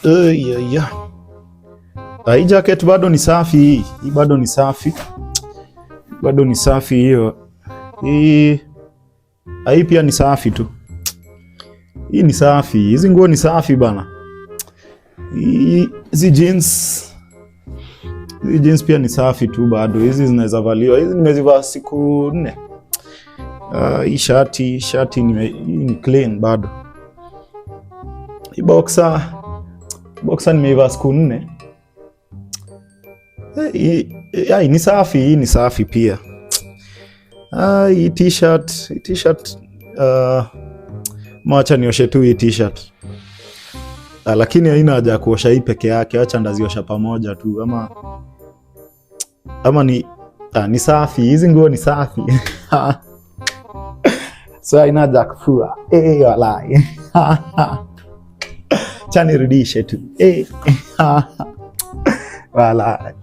Yeah. Hii jacket bado ni safi hii. Hii bado ni safi. Bado ni safi hiyo. Hii pia ni safi tu. Hii ni safi. Hizi nguo ni safi bana. Hizi jeans pia ni safi tu bado. Hizi zinaweza valiwa. Hizi nimezivaa siku 4. Hii shati ni clean bado. Hii boxer nimeivaa siku 4. Hii ni safi, hii ni safi pia. Hii t-shirt mwacha nioshe tu hii t-shirt. Lakini haina haja kuosha hii peke yake, acha ndaziosha pamoja tu ama ni safi, hizi nguo ni safi. So haina haja kufua. Walai. Cha nirudishe tu. Walai.